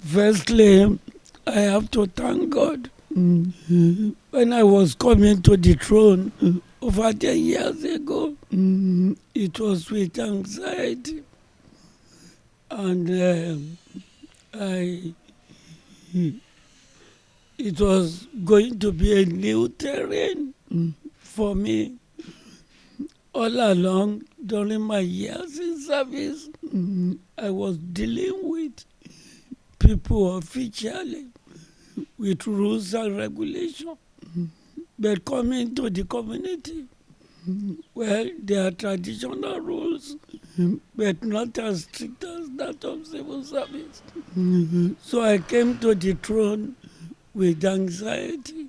Firstly, I have to thank God. When I was coming to the throne over 10 years ago, it was with anxiety. And I, it was going to be a new terrain for me. All along, during my years in service, I was dealing with people officially with rules and regulations. But coming to the community, well, there are traditional rules, but not as strict as that of civil service. So I came to the throne with anxiety,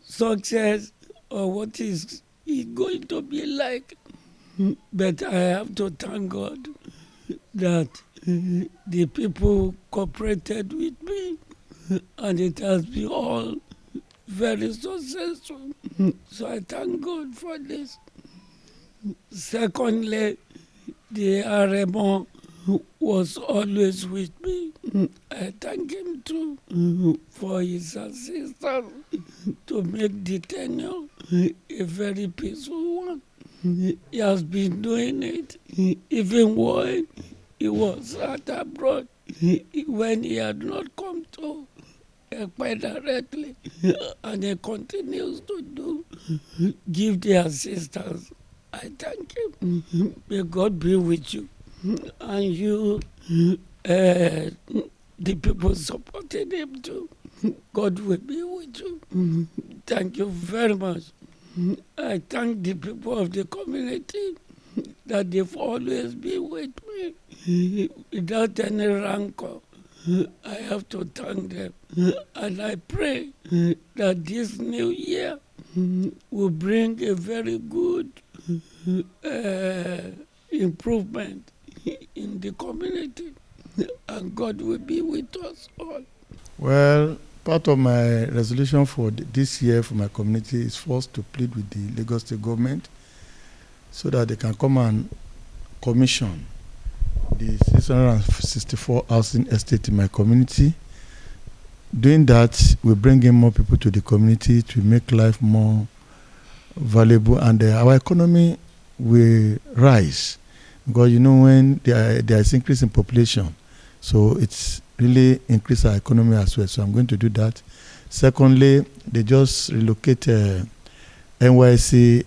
success, or what is it going to be like. But I have to thank God that the people cooperated with me, and it has been all very successful. So I thank God for this. Secondly, the RMO was always with me. I thank him too for his assistance to make the tenure a very peaceful one. He has been doing it even when he was at abroad, when he had not come to Ekpe directly, and he continues to give the assistance. I thank him. May God be with you. And you, the people supporting him too. God will be with you. Thank you very much. I thank the people of the community that they've always been with me without any rancor. I have to thank them. And I pray that this new year will bring a very good improvement in the community, and God will be with us all. Well, part of my resolution for this year for my community is first to plead with the Lagos State government so that they can come and commission the 664 housing estate in my community. Doing that will bring in more people to the community to make life more valuable, and our economy will rise, because when there is increase in population, so it's really increase our economy as well. So I'm going to do that. Secondly, they just relocate NYSC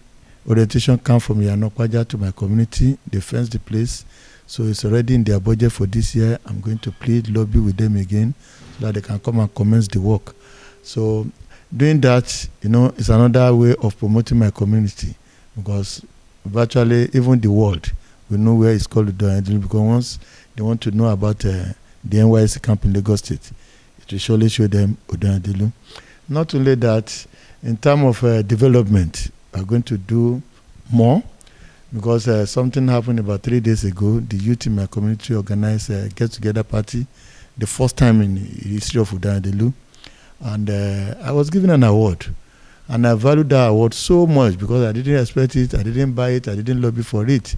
orientation camp from Yanokwaja to my community. They fence the place, so it's already in their budget for this year. I'm going to plead, lobby with them again so that they can come and commence the work. So doing that, is another way of promoting my community, because virtually even the world will know where it's called Odo Ayandelu, because once they want to know about the NYSC camp in Lagos State, it will surely show them Odo Ayandelu. Not only that, in terms of development, we're going to do more, because something happened about 3 days ago. The youth in my community organized a get-together party, the first time in the history of Odo Ayandelu. And I was given an award, and I valued that award so much because I didn't expect it, I didn't buy it, I didn't lobby for it.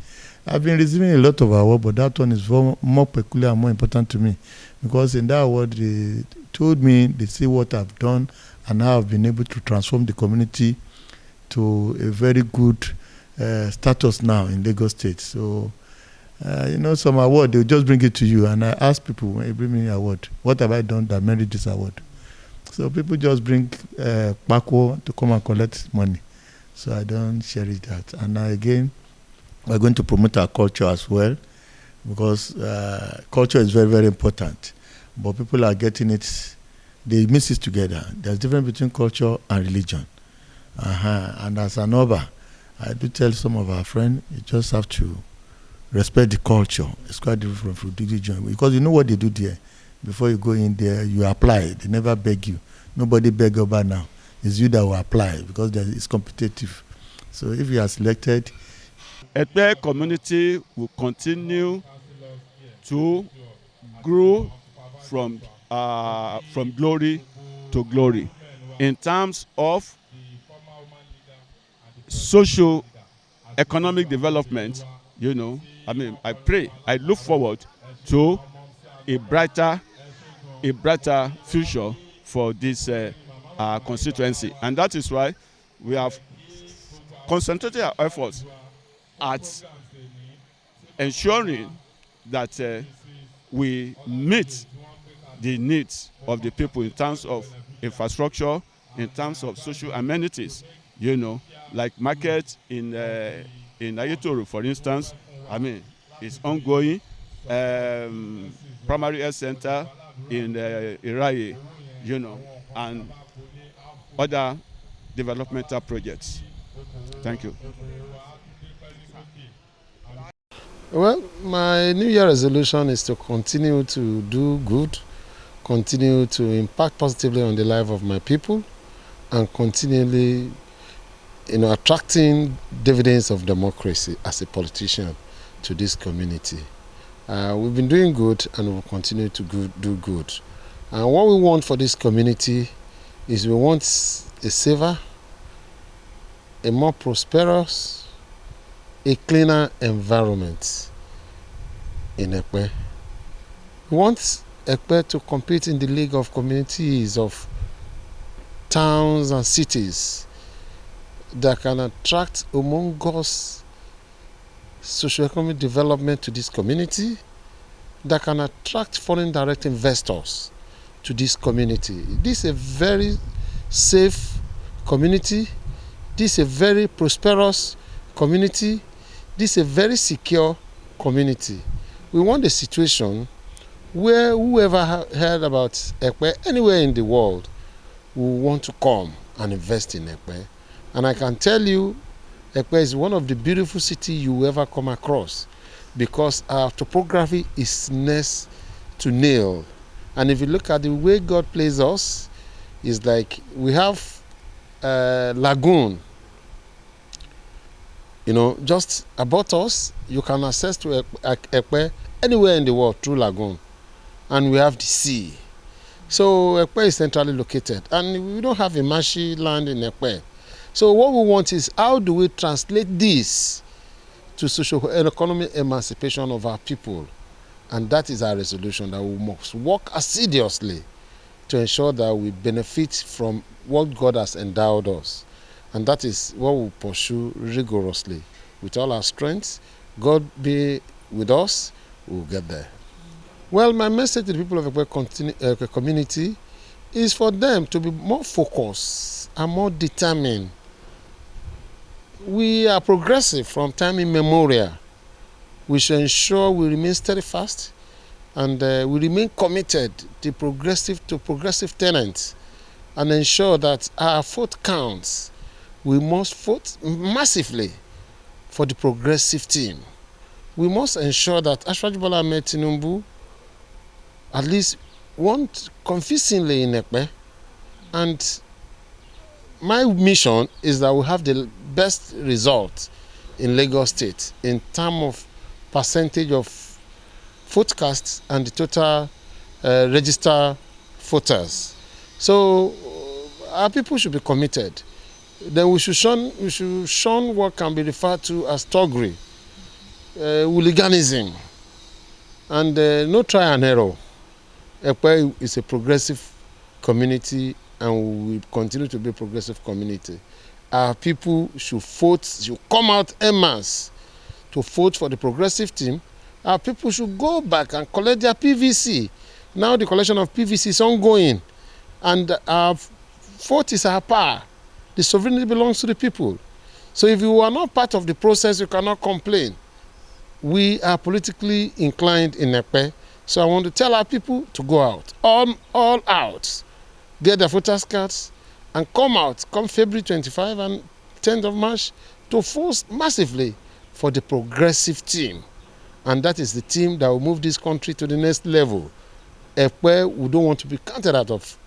I've been receiving a lot of awards, but that one is more peculiar and more important to me, because in that award they told me they see what I've done and how I've been able to transform the community to a very good status now in Lagos State. So some award, they'll just bring it to you, and I ask people, when you bring me an award, what have I done that merit this award? So people just bring Paco to come and collect money. So I don't cherish that. And now again, we're going to promote our culture as well, because culture is very, very important. But people are getting it, they mix it together. There's a difference between culture and religion. And as an Oba, I do tell some of our friends, you just have to respect the culture. It's quite different from religion, because you know what they do there. Before you go in there, you apply. They never beg you. Nobody beg Oba now. It's you that will apply, because it's competitive. So if you are selected, Ekpe community will continue to grow from glory to glory in terms of socio-economic development. I look forward to a brighter a brighter future for this constituency. And that is why we have concentrated our efforts at ensuring that we meet the needs of the people in terms of infrastructure, in terms of social amenities, you know, like market in Ayetoro, for instance. I mean, it's ongoing. Primary health center in Iraye, you know, and other developmental projects. Thank you. Well, my New Year resolution is to continue to do good, continue to impact positively on the life of my people, and continually, attracting dividends of democracy as a politician to this community. We've been doing good and we will continue to do good. And what we want for this community is we want a safer, a more prosperous, a cleaner environment in Ekpe. We want Ekpe to compete in the league of communities, of towns and cities that can attract humongous socio-economic development to this community, that can attract foreign direct investors to this community. This is a very safe community. This is a very prosperous community. This is a very secure community. We want a situation where whoever heard about Ekpe anywhere in the world will want to come and invest in Ekpe. And I can tell you, Ekpe is one of the beautiful cities you will ever come across, because our topography is next to nail. And if you look at the way God places us, it's like we have a lagoon. Just about us, you can access to Ekpe anywhere in the world through lagoon. And we have the sea. So Ekpe is centrally located. And we don't have a marshy land in Ekpe. So what we want is, how do we translate this to social and economic emancipation of our people? And that is our resolution, that we must work assiduously to ensure that we benefit from what God has endowed us. And that is what we pursue rigorously. With all our strength, God be with us, we'll get there. Well, my message to the people of the community is for them to be more focused and more determined. We are progressive from time immemorial. We should ensure we remain steadfast and we remain committed to progressive tenets, and ensure that our vote counts. We must vote massively for the progressive team. We must ensure that Asiwaju Bola Ahmed Tinubu at least won't convincingly in Ekpe. And my mission is that we have the best result in Lagos State in terms of percentage of vote cast and the total registered voters. So our people should be committed. Then we should shun what can be referred to as thuggery, hooliganism, and no try and error. Ekpe is a progressive community and we will continue to be a progressive community. Our people should vote, should come out en masse to vote for the progressive team. Our people should go back and collect their PVC. Now the collection of PVC is ongoing, and our vote is our power. The sovereignty belongs to the people. So if you are not part of the process, you cannot complain. We are politically inclined in Ekpe, so I want to tell our people to go out, all out, get their voters cards, and come out, come February 25 and 10th of March, to vote massively for the progressive team. And that is the team that will move this country to the next level. Ekpe, we don't want to be counted out of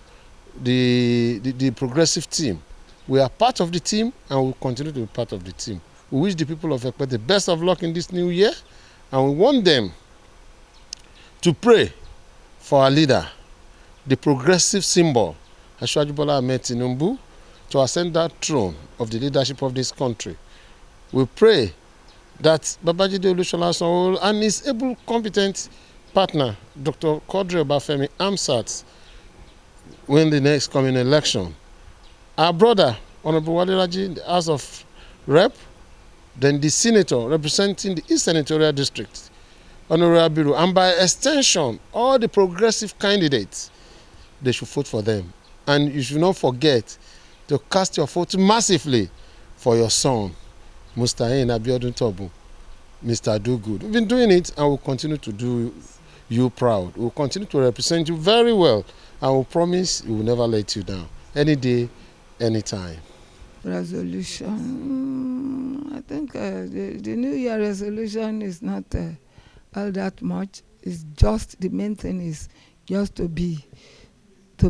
the progressive team. We are part of the team and we will continue to be part of the team. We wish the people of Ekpe the best of luck in this new year, and we want them to pray for our leader, the progressive symbol, Asiwaju Bola Ahmed Tinubu, to ascend that throne of the leadership of this country. We pray that Babajide Olusola Sanwo-Olu and his able, competent partner, Dr. Quadri Obafemi Amsat, win the next coming election. Our brother, Honorable Wadiraji, in the House of Rep, then the senator representing the East Senatorial District, Honorable Abiru, and by extension, all the progressive candidates, they should vote for them. And you should not forget to cast your vote massively for your son, Mustahin Abiodun Tobu, Mr. Do Good. We've been doing it and we'll continue to do you proud. We'll continue to represent you very well and we'll promise we will never let you down. Any day, anytime. Resolution. I think the New Year resolution is not all that much. It's just the main thing is just to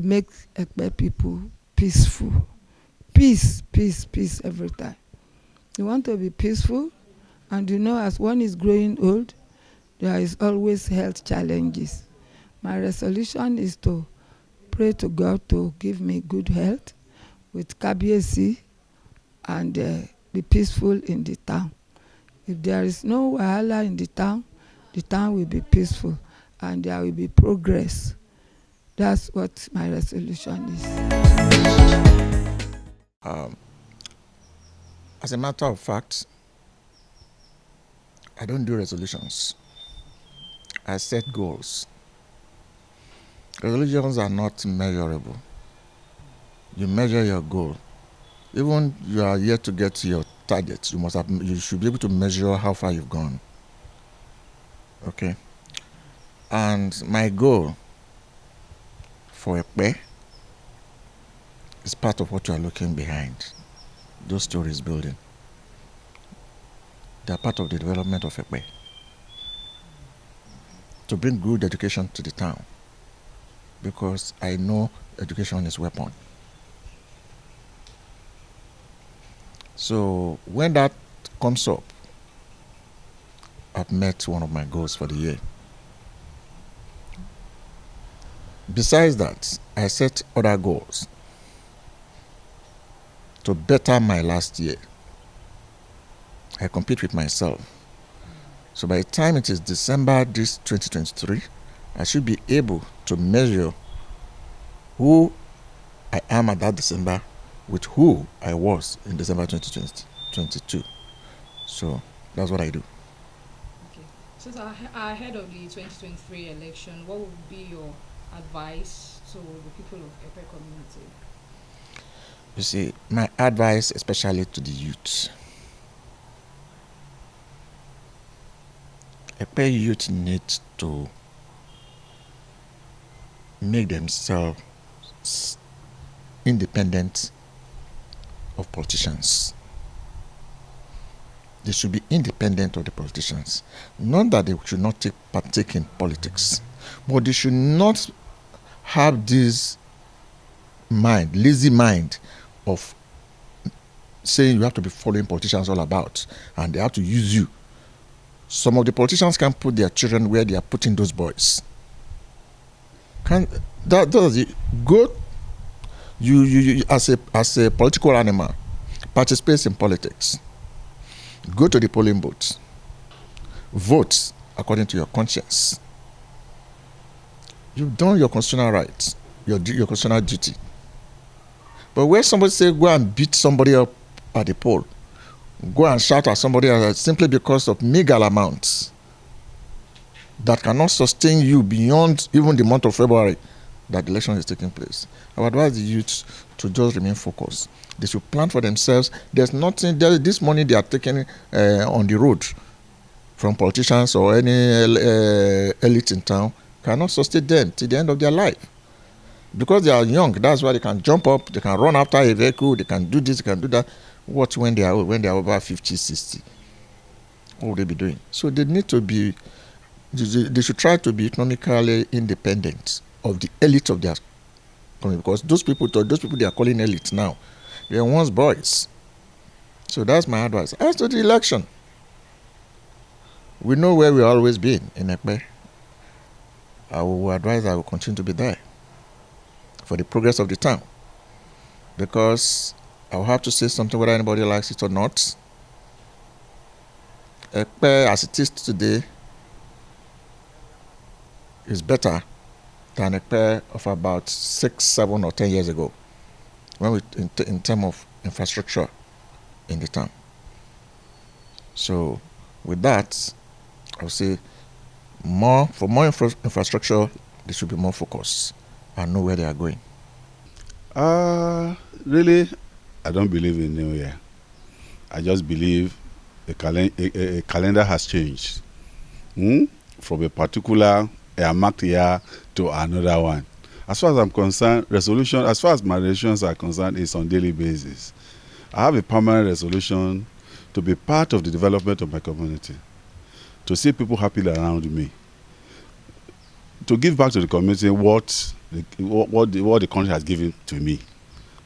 make Ekpe people peaceful. Peace every time. You want to be peaceful, and you know as one is growing old, there is always health challenges. My resolution is to pray to God to give me good health with KBC and be peaceful in the town. If there is no wahala in the town will be peaceful and there will be progress. That's what my resolution is. As a matter of fact, I don't do resolutions. I set goals. Resolutions are not measurable. You measure your goal. Even you are yet to get to your target, you should be able to measure how far you've gone. Okay. And my goal for Ekpe is part of what you are looking behind. Those stories building. They are part of the development of Ekpe. To bring good education to the town. Because I know education is weapon. So when that comes up, I've met one of my goals for the year. Besides that, I set other goals to better my last year. I compete with myself. So by the time it is December this 2023, I should be able to measure who I am at that December with who I was in December 2022. So that's what I do. Okay. So ahead of the 2023 election, what would be your advice to the people of Ekpe community? You see, my advice especially to the youth. Ekpe youth need to make themselves independent of politicians. They should be independent of the politicians. Not that they should not partake in politics, but they should not have this lazy mind of saying you have to be following politicians all about and they have to use you. Some of the politicians can put their children where they are putting those boys. You as a political animal, participate in politics. Go to the polling booth. Vote according to your conscience. You've done your constitutional rights, your constitutional duty. But where somebody say go and beat somebody up at the poll, go and shout at somebody else simply because of meager amounts that cannot sustain you beyond even the month of February that the election is taking place. I would advise the youth to just remain focused. They should plan for themselves. There's nothing, this money they are taking on the road from politicians or any elite in town cannot sustain them till the end of their life. Because they are young, that's why they can jump up, they can run after a vehicle, they can do this, they can do that. What when they are old, when they are over 50, 60? What will they be doing? So they need to be, they should try to be economically independent of the elite of their community. Because those people they are calling elite now, they are once boys. So that's my advice. As to the election, we know where we've always been in Ekpe. I will advise I will continue to be there for the progress of the town. Because I will have to say something whether anybody likes it or not. Ekpe, as it is today, is better than a pair of about 6, 7, or 10 years ago, when in terms of infrastructure in the town. So, with that, I would say for more infrastructure, they should be more focused and know where they are going. Really, I don't believe in New Year. I just believe a calendar has changed from a particular marked year to another one. As far as I'm concerned, as far as my resolutions are concerned, is on daily basis. I have a permanent resolution to be part of the development of my community, to see people happy around me, to give back to the community what the country has given to me.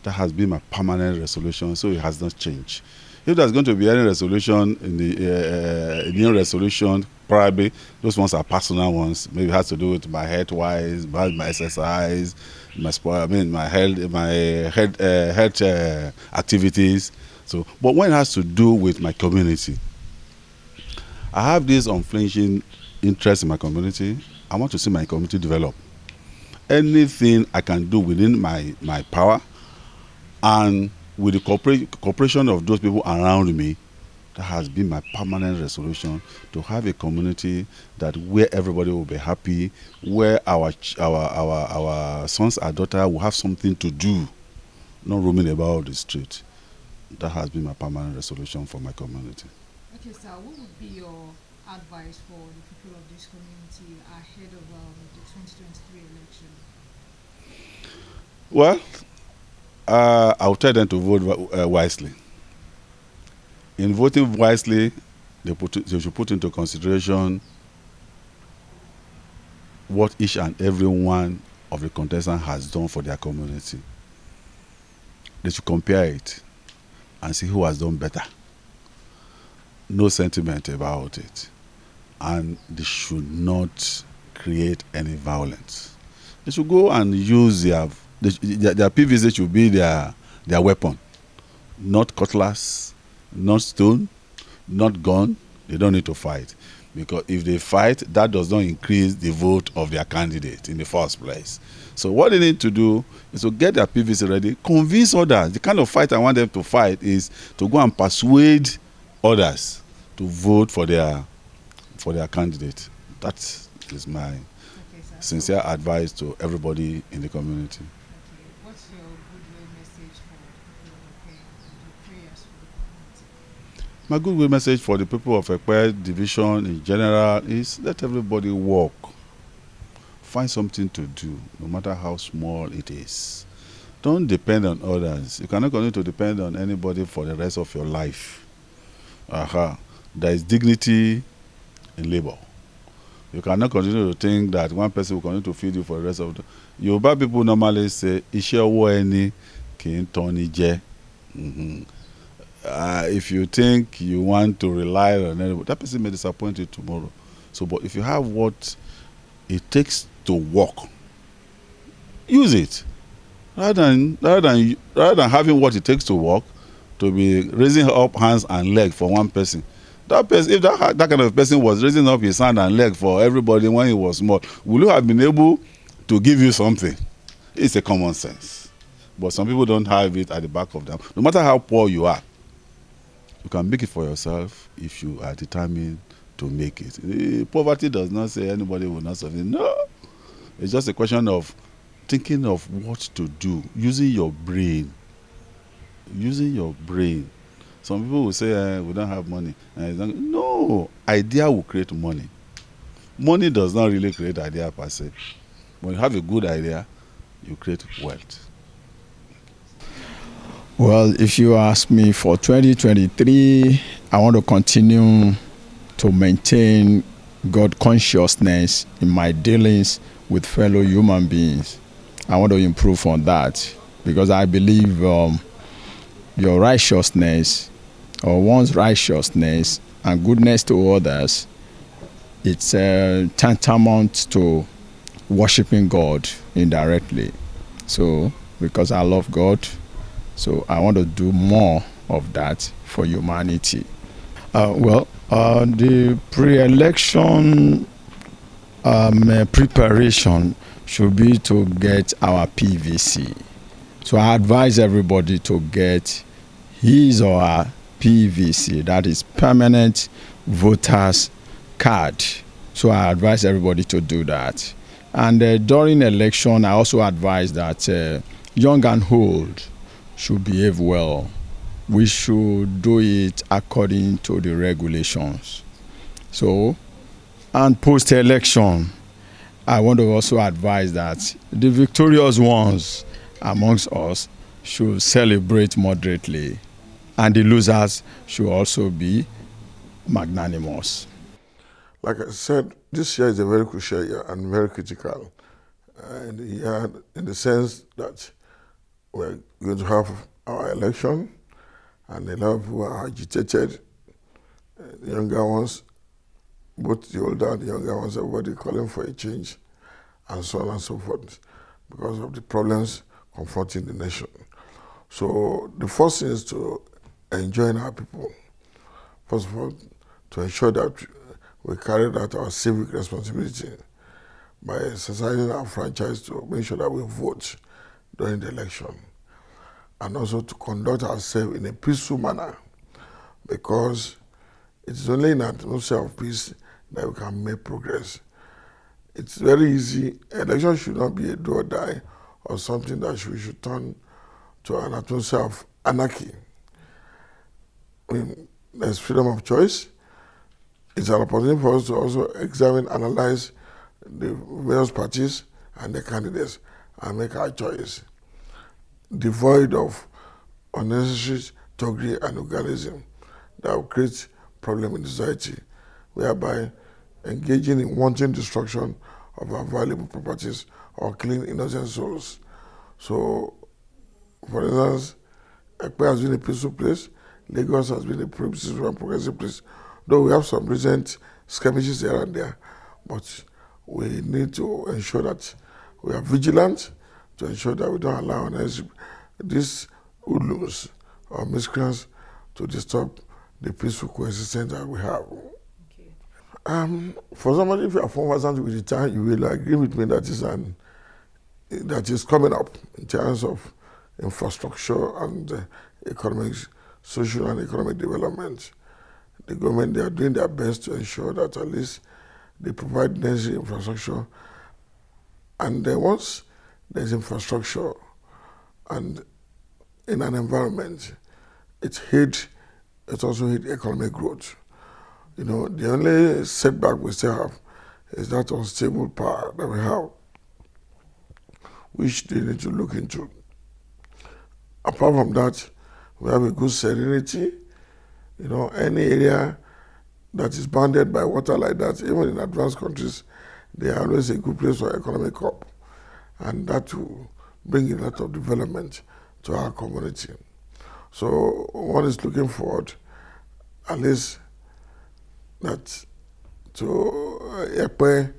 That has been my permanent resolution, so it has not changed. If there's going to be any resolution in the new resolution, probably those ones are personal ones. Maybe it has to do with my health-wise, my exercise, my health activities. So, but when it has to do with my community, I have this unflinching interest in my community. I want to see my community develop. Anything I can do within my power, and with the cooperation of those people around me, that has been my permanent resolution, to have a community where everybody will be happy, where our sons and daughters will have something to do, not roaming about the street. That has been my permanent resolution for my community. Okay, sir, what would be your advice for the people of this community ahead of the 2023 election? Well, I'll tell them to vote wisely. In voting wisely, they should put into consideration what each and every one of the contestants has done for their community. They should compare it and see who has done better. No sentiment about it. And they should not create any violence. They should go and use their PVC should be their weapon. Not cutlass, not stone, not gun. They don't need to fight. Because if they fight, that does not increase the vote of their candidate in the first place. So what they need to do is to get their PVC ready, convince others. The kind of fight I want them to fight is to go and persuade others to vote for their candidate. That is my sincere advice to everybody in the community. Okay, what's your goodwill message for the people of Ekpe and your prayers for the community? My goodwill message for the people of Ekpe division in general is let everybody work. Find something to do, no matter how small it is. Don't depend on others. You cannot continue to depend on anybody for the rest of your life. There is dignity in labor. You cannot continue to think that one person will continue to feed you for the rest of the... Yoruba people normally say, Iṣẹ́ ọwọ́ ẹni kì í tán ni jẹ. If you think you want to rely on anybody, that person may disappoint you tomorrow. So, but if you have what it takes to work, use it. Rather than having what it takes to work, to be raising up hands and legs for one person. That person, if that kind of person was raising up his hand and leg for everybody when he was small, would you have been able to give you something? It's a common sense. But some people don't have it at the back of them. No matter how poor you are, you can make it for yourself if you are determined to make it. Poverty does not say anybody will not suffer. No. It's just a question of thinking of what to do, using your brain. Using your brain. Some people will say, we don't have money. No, idea will create money. Money does not really create idea per se. When you have a good idea, you create wealth. Well, if you ask me for 2023, I want to continue to maintain God consciousness in my dealings with fellow human beings. I want to improve on that because I believe your righteousness or one's righteousness and goodness to others, it's tantamount to worshiping God indirectly. So, because I love God, so I want to do more of that for humanity. The pre-election preparation should be to get our PVC. So I advise everybody to get his or her PVC, that is permanent voters card. So I advise everybody to do that. And during election, I also advise that young and old should behave well. We should do it according to the regulations. So, and post-election, I want to also advise that the victorious ones amongst us should celebrate moderately, and the losers should also be magnanimous. Like I said, this year is a very crucial year and very critical. And year in the sense that we're going to have our election, and a lot of people are agitated. The younger ones, both the older and the younger ones, everybody calling for a change, and so on and so forth, because of the problems confronting the nation. So the first thing is to enjoin our people. First of all, to ensure that we carried out our civic responsibility by exercising our franchise to make sure that we vote during the election, and also to conduct ourselves in a peaceful manner, because it is only in an atmosphere of peace that we can make progress. It's very easy. Election should not be a do or die or something that we should turn to an atmosphere of anarchy. I mean, there's freedom of choice. It's an opportunity for us to also examine, analyze the various parties and the candidates and make our choice, devoid of unnecessary thuggery and organism that will create problem in society, whereby engaging in wanton destruction of our valuable properties or killing innocent souls. So, for instance, Ekpe has been a peaceful place, Lagos has been a peaceful and progressive place, though we have some recent skirmishes here and there, but we need to ensure that we are vigilant to ensure that we don't allow these hoodlums or miscreants to disturb the peaceful coexistence that we have. Okay. For somebody, if you are 4% with the time, you will agree with me that is coming up in terms of infrastructure and economic, social and economic development. The government, they are doing their best to ensure that at least they provide necessary infrastructure. And then once there's infrastructure and in an environment, it also hit economic growth. You know, the only setback we still have is that unstable power that we have, which they need to look into. Apart from that, we have a good serenity. You know, any area that is bounded by water like that, even in advanced countries, they are always a good place for economic hub. And that will bring a lot of development to our community. So one is looking forward, at least, that to Ekpe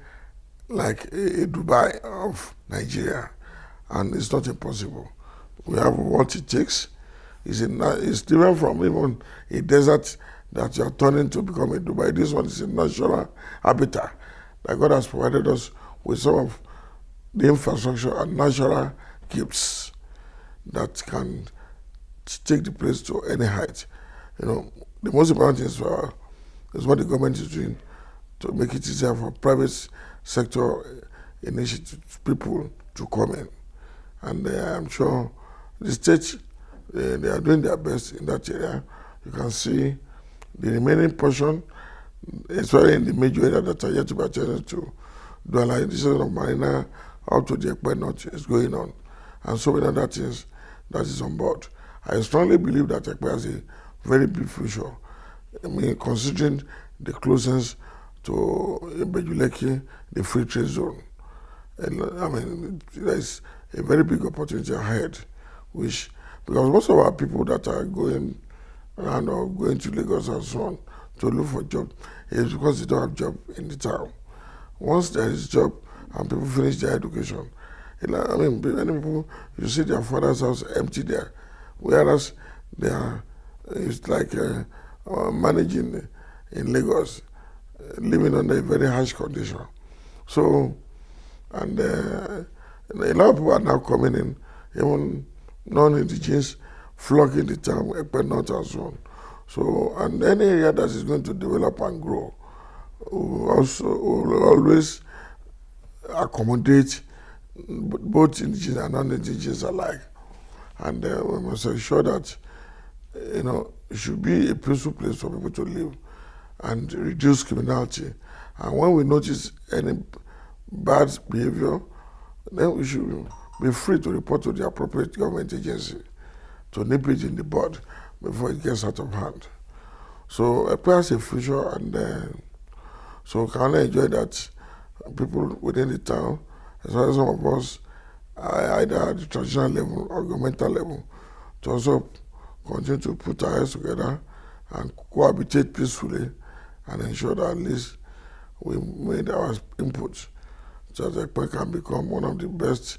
like a Dubai of Nigeria, and it's not impossible. We have what it takes. It's different from even a desert that you are turning to become a Dubai. This one is a natural habitat that God has provided us with some of the infrastructure and natural gifts that can take the place to any height. You know, the most important thing is what the government is doing to make it easier for private sector initiative people to come in. And I'm sure the state, they are doing their best in that area. You can see the remaining portion, especially in the major area that are yet to be attended to, the dualization of Marina out to the Ekpe North is going on, and so many other things that is on board. I strongly believe that Ekpe has a very big future. I mean, considering the closeness to Ibeju-Lekki, the free trade zone. And, I mean, there's a very big opportunity ahead, because most of our people that are going around or going to Lagos and so on to look for jobs is because they don't have job in the town. Once there is job and people finish their education, I mean, many people, you see their father's house empty there, whereas they are, it's like managing in Lagos, living under a very harsh condition. So, and a lot of people are now coming in, even non-indigenous, flocking the town, Ekpe North and so on. So, and any area that is going to develop and grow will always accommodate both indigenous and non-indigenous alike. And we must ensure that, it should be a peaceful place for people to live and reduce criminality. And when we notice any bad behavior, then we should be free to report to the appropriate government agency to nip it in the bud before it gets out of hand. So Ekpe has a future, and so we can only enjoy that. People within the town, as well as some of us, either at the traditional level or governmental level, to also continue to put our heads together and cohabitate peacefully and ensure that at least we made our input so that Ekpe can become one of the best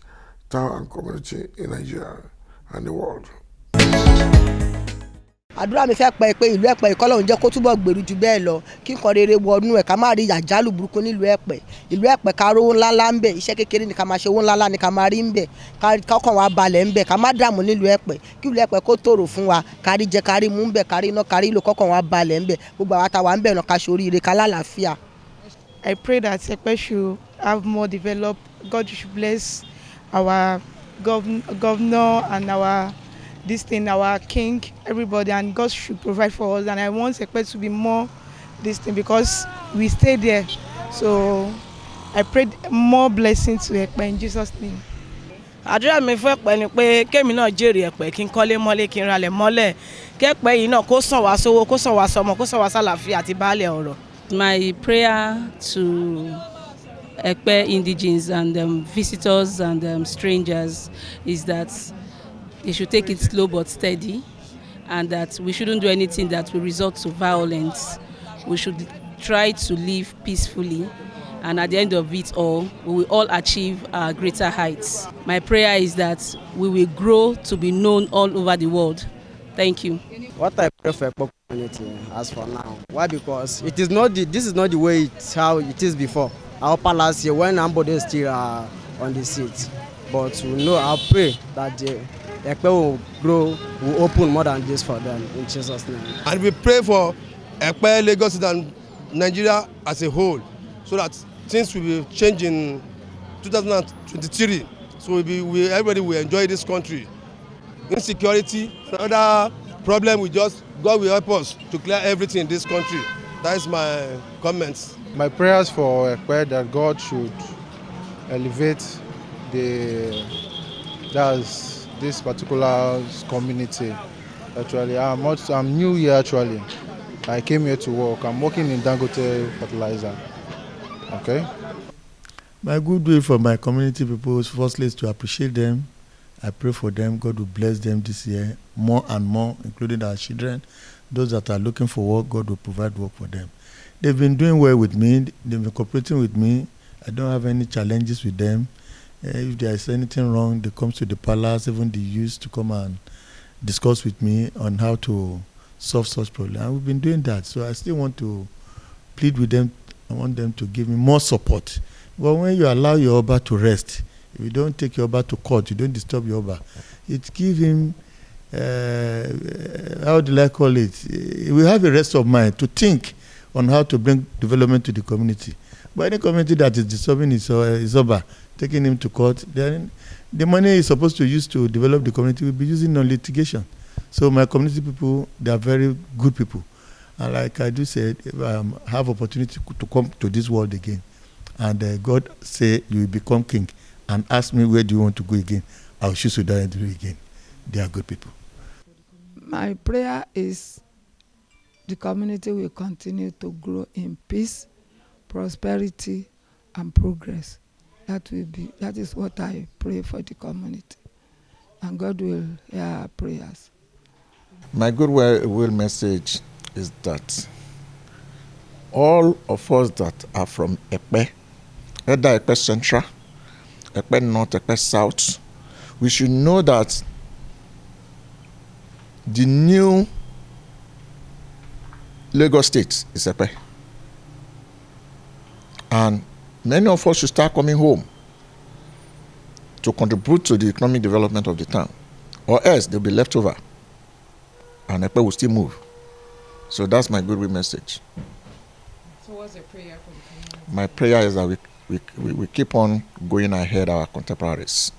town and community in Nigeria and the world. àdúrà mi fẹ́ pẹ́ pé ìlú Ẹ̀pẹ́ ìkọ́lọ́hún jẹ́ kó túbọ̀ gbèrú ju bẹ́ẹ̀ lọ kí nǹkan rere wọnú ẹ̀ ká má rí àjálù burúkú nílùú Ẹ̀pẹ́. ìlú Ẹ̀pẹ́ ká rówó ńláńlá ń bẹ̀, iṣẹ́ kékeré ni ká máa ṣe, owó ńláńlá ni ká máa rí ń bẹ̀, kọ́kàn wa balẹ̀ ń bẹ̀, ká má dààmú nílùú Ẹ̀pẹ́, kí ìlú Ẹ̀pẹ́ kó tòrò fún wa, ká rí jẹ ká rí mú ń bẹ̀, ká rí iná ká rí lò, kọ́kàn wa balẹ̀ ń bẹ̀, gbogbo àwa tá wà ń bẹ̀ náà ká ṣoríire ká lálàáfíà. I pray that Ekpe should have more developed. God should bless our governor and our our king, everybody, and God should provide for us. And I want Ekpe to be more because we stay there. So I pray more blessings to Ekpe in Jesus' name. àdúrà mi fún Ẹ̀pẹ́ ni pé kémi náà jèrè Ẹ̀pẹ́ kí n kọ́lé mọ́lé kí n ralẹ̀ mọ́lẹ̀ kí Ẹ̀pẹ́ yìí náà kó sàn wá sówó kó sàn wá sọmọ kó sàn wá sálàáfíà àti baálẹ̀ ọ̀rọ̀. My prayer to Ekpe indigenes and visitors and strangers is that they should take it slow but steady, and that we shouldn't do anything that will result to violence. We should try to live peacefully, and at the end of it all, we will all achieve greater heights. My prayer is that we will grow to be known all over the world. Thank you. What I pray for Ekpe community as for now. Why? Because this is not the way how it is before. Our palace here, when Ambode is still on the seat. But we know, I pray that Ekpe will grow, will open more than this for them in Jesus' name. And we pray for Ekpe, Lagos and Nigeria as a whole, so that things will be changing in 2023. So everybody will enjoy this country. Insecurity, another problem, God will help us to clear everything in this country. That is my comments. My prayers for Ekpe that God should elevate this particular community. Actually, I'm new here actually. I came here to work. I'm working in Dangote Fertilizer. Okay. My goodwill for my community people, firstly, is to appreciate them. I pray for them. God will bless them this year more and more, including our children. Those that are looking for work, God will provide work for them. They've been doing well with me. They've been cooperating with me. I don't have any challenges with them. If there is anything wrong, they come to the palace. Even they used to come and discuss with me on how to solve such problems. And we've been doing that. So I still want to plead with them. I want them to give me more support. But when you allow your Oba to rest, if you don't take your Oba to court, you don't disturb your Oba, it gives him, how do I call it? We have a rest of mind to think on how to bring development to the community. But any community that is disturbing his Oba, taking him to court, then the money he's supposed to use to develop the community will be using on litigation. So my community people, they are very good people. And like I do say, if I have opportunity to come to this world again, and God say you will become king, and ask me where do you want to go again, I'll choose to die and do it again. They are good people. My prayer is the community will continue to grow in peace, prosperity, and progress. That is what I pray for the community. And God will hear our prayers. My goodwill message is that all of us that are from Ekpe, either Ekpe Central, Ekpe North, Ekpe South, we should know that the new Lagos State is Ekpe. And many of us should start coming home to contribute to the economic development of the town, or else they'll be left over and Ekpe will still move. So that's my goodwill message. So what's your prayer for the community? My prayer is that we keep on going ahead our contemporaries.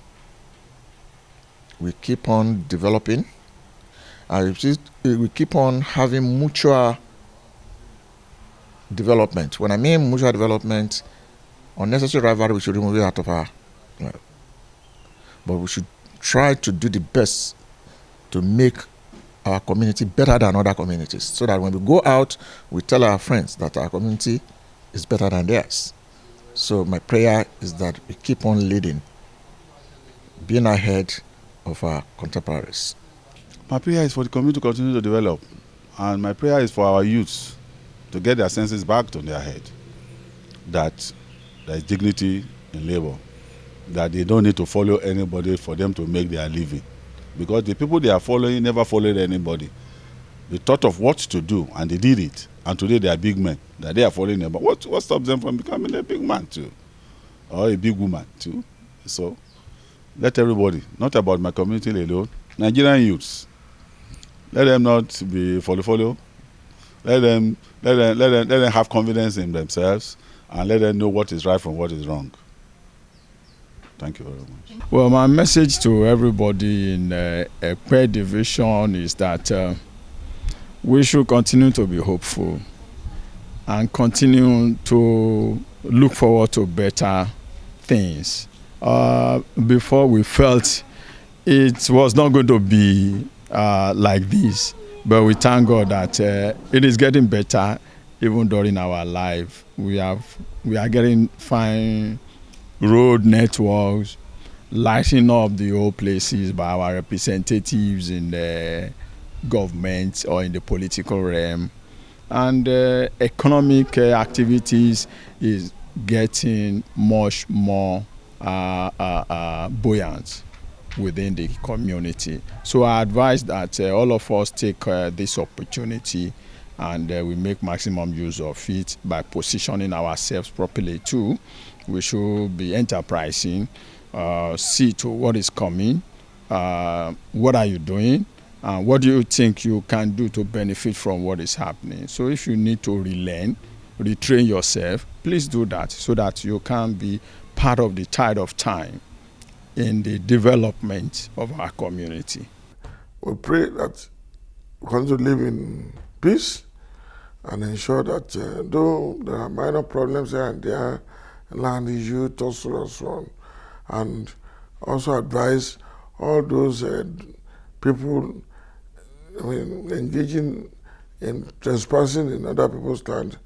We keep on developing, and we keep on having mutual development. When I mean mutual development, unnecessary rivalry, we should remove it out of our life. But we should try to do the best to make our community better than other communities, so that when we go out, we tell our friends that our community is better than theirs. So my prayer is that we keep on leading, being ahead of our contemporaries. My prayer is for the community to continue to develop, and my prayer is for our youths to get their senses back on their head, that there is dignity in labor, that they don't need to follow anybody for them to make their living, because the people they are following never followed anybody. They thought of what to do and they did it, and today they are big men that they are following them. But what stops them from becoming a big man too, or a big woman too? So let everybody, not about my community alone, Nigerian youths, let them not be follow. Let them have confidence in themselves, and let them know what is right from what is wrong. Thank you very much. Well, my message to everybody in Ekpe division is that we should continue to be hopeful and continue to look forward to better things. Before we felt it was not going to be like this, but we thank God that it is getting better even during our life. We are getting fine road networks, lighting up the old places by our representatives in the government or in the political realm, and economic activities is getting much more buoyant within the community. So I advise that all of us take this opportunity and we make maximum use of it by positioning ourselves properly too. We should be enterprising, see to what is coming, what are you doing, what do you think you can do to benefit from what is happening. So if you need to relearn, retrain yourself, please do that so that you can be part of the tide of time in the development of our community. We pray that we continue to live in peace and ensure that though there are minor problems here and there, land issue, tussle and so on, and also advise all those people engaging in trespassing in other people's land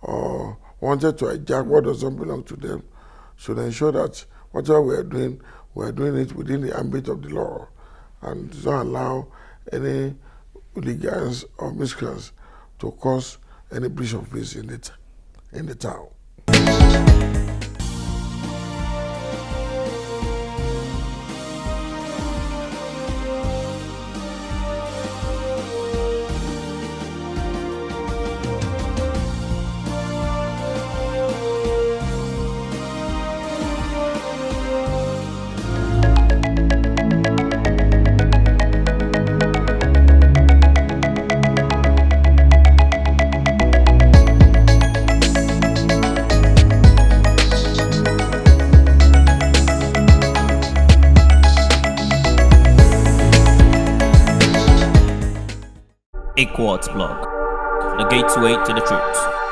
or wanted to hijack what doesn't belong to them, should ensure that whatever we're doing it within the ambit of the law and don't allow any hooligans or miscreants to cause any breach of peace in the town. A Quartz Blog, the gateway to the truth.